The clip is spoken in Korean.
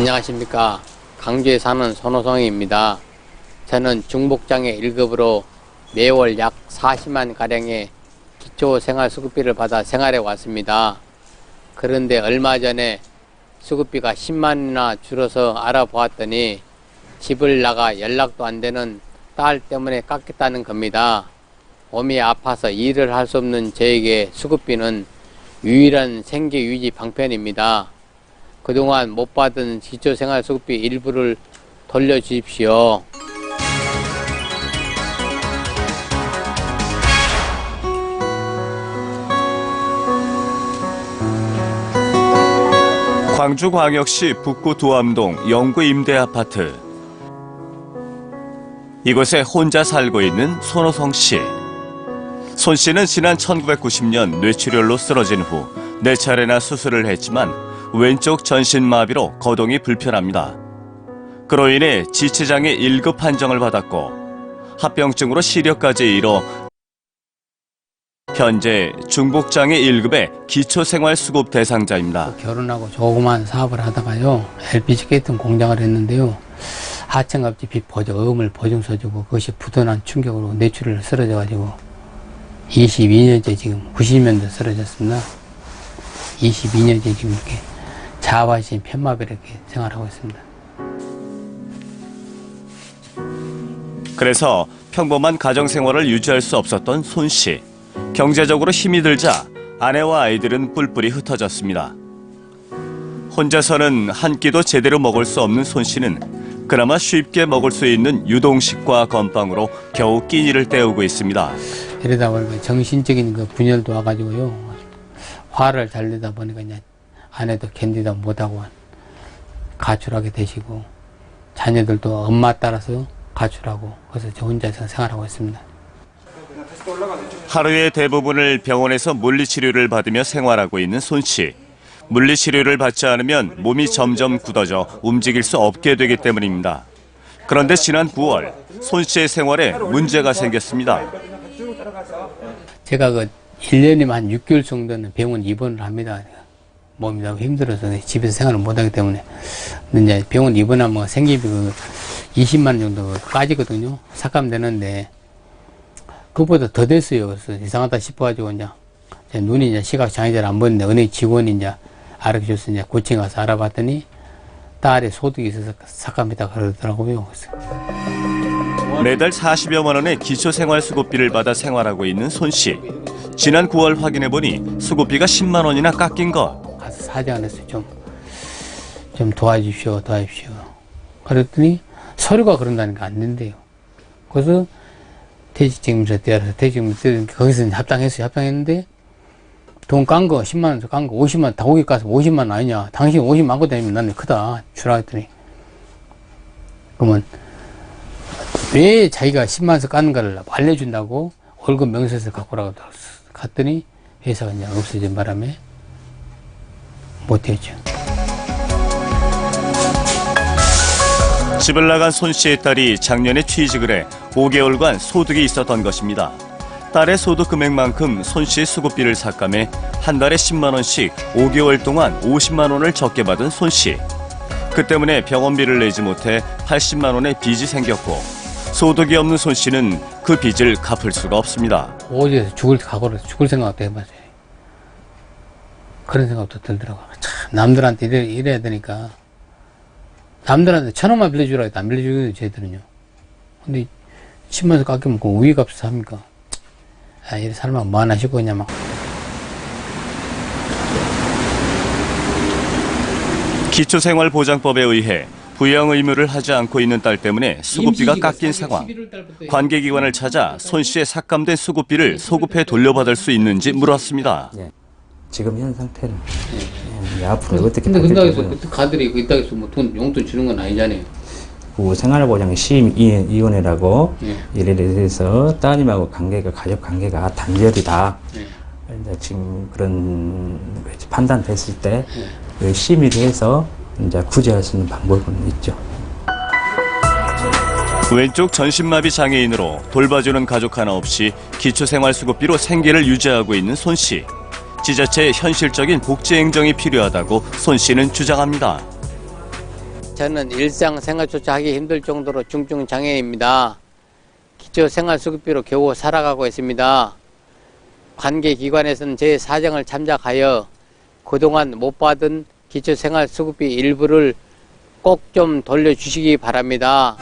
안녕하십니까. 강주에 사는 손호성입니다. 저는 중복장애 1급으로 매월 약 40만 가량의 기초생활수급비를 받아 생활해 왔습니다. 그런데 얼마 전에 수급비가 10만 원이나 줄어서 알아보았더니 집을 나가 연락도 안 되는 딸 때문에 깎겠다는 겁니다. 몸이 아파서 일을 할 수 없는 저에게 수급비는 유일한 생계 유지 방편입니다. 그동안 못 받은 기초생활수급비 일부를 돌려주십시오. 광주광역시 북구 도암동 영구 임대아파트. 이곳에 혼자 살고 있는 손호성 씨. 손 씨는 지난 1990년 뇌출혈로 쓰러진 후 4차례나 수술을 했지만 왼쪽 전신마비로 거동이 불편합니다. 그로 인해 지체장애 1급 판정을 받았고 합병증으로 시력까지 잃어 현재 중복장애 1급의 기초생활수급 대상자입니다. 결혼하고 조그만 사업을 하다가요, LPG 게이트 공장을 했는데요, 하청업체 빚 보증, 어음을 보증서주고 그것이 부도난 충격으로 뇌출혈을 쓰러져가지고 22년째 지금 90년도 쓰러졌습니다. 22년째 지금 이렇게 자바신 편마비로 이렇게 생활하고 있습니다. 그래서 평범한 가정생활을 유지할 수 없었던 손 씨. 경제적으로 힘이 들자 아내와 아이들은 뿔뿔이 흩어졌습니다. 혼자서는 한 끼도 제대로 먹을 수 없는 손 씨는 그나마 쉽게 먹을 수 있는 유동식과 건빵으로 겨우 끼니를 때우고 있습니다. 이러다 보니까 정신적인 그 분열도 와가지고요, 화를 잘 내다 보니까 이제 아내도 견디다 못하고 가출하게 되시고, 자녀들도 엄마 따라서 가출하고, 그래서 저 혼자서 생활하고 있습니다. 하루의 대부분을 병원에서 물리치료를 받으며 생활하고 있는 손 씨. 물리치료를 받지 않으면 몸이 점점 굳어져 움직일 수 없게 되기 때문입니다. 그런데 지난 9월 손 씨의 생활에 문제가 생겼습니다. 제가 그 1년이면 한 6개월 정도는 병원 입원을 합니다. 몸이 너무 힘들어서 집에서 생활을 못하기 때문에. 근데 이제 병원 입원하면 생기비 그 20만 원 정도 빠지거든요. 삭감되는데 그것보다 더 됐어요. 그래서 이상하다 싶어가지고 이제 눈이 이제 시각 장애자를 안 보는데 어느 직원이 이제 알아줘서 이제 고층 가서 알아봤더니 딸의 소득이 있어서 삭감했다 그러더라고요. 그래서 매달 40여만 원의 기초생활수급비를 받아 생활하고 있는 손 씨. 지난 9월 확인해보니 수급비가 10만 원이나 깎인 것. 가서 사정을 했어요. 좀 도와주십시오. 그랬더니 서류가 그런다니까 안 된대요. 그래서 퇴직증명서 떼어서 퇴직증명서 거기서 합당했는데 돈 깐 거 10만 원 깐 거 50만 원 다 거기 가서 50만 원 아니냐, 당신 50만 원 거 되면 나는 크다 주라 했더니, 그러면 왜 자기가 10만 원씩 깐는가를 알려준다고 월급 명세서 갖고 오라고 갔더니 회사가 이제 없어진 바람에 못했죠. 집을 나간 손 씨의 딸이 작년에 취직을 해 5개월간 소득이 있었던 것입니다. 딸의 소득 금액만큼 손 씨의 수급비를 삭감해 한 달에 10만 원씩 5개월 동안 50만 원을 적게 받은 손 씨. 그 때문에 병원비를 내지 못해 80만 원의 빚이 생겼고 소득이 없는 손 씨는 그 빚을 갚을 수가 없습니다. 오지에서 죽을 생각도 해봤어요. 그런 생각도 들더라고요. 참, 남들한테 이래야 되니까. 남들한테 1,000원만 빌려주라 해도 안 빌려주거든요, 쟤들은요. 근데 10만 원 깎이면 그 우위값을 합니까? 아, 이래 살면 뭐 하나 싶고 그냥 막. 기초생활보장법에 의해 부양 의무를 하지 않고 있는 딸 때문에 수급비가 깎인 상황. 관계기관을 찾아 손 씨의 삭감된 수급비를 소급해 돌려받을 수 있는지 물었습니다. 네. 지금 현 상태는 앞으로 어떻게 근데 바뀔지 그 가들이 그 있다고 해서 뭐 용돈 주는 건 아니잖아요. 그 생활보장심의위원회라고 예를 들어서 따님하고 가족 관계가 단절이다. 이제 지금 그런 판단됐을 때 심의를 해서 이제 구제할 수 있는 방법은 있죠. 왼쪽 전신마비 장애인으로 돌봐주는 가족 하나 없이 기초생활수급비로 생계를 유지하고 있는 손 씨. 지자체의 현실적인 복지 행정이 필요하다고 손 씨는 주장합니다. 저는 일상생활조차 하기 힘들 정도로 중증장애인입니다. 기초생활수급비로 겨우 살아가고 있습니다. 관계기관에서는 제 사정을 참작하여 그동안 못 받은 기초생활수급비 일부를 꼭 좀 돌려주시기 바랍니다.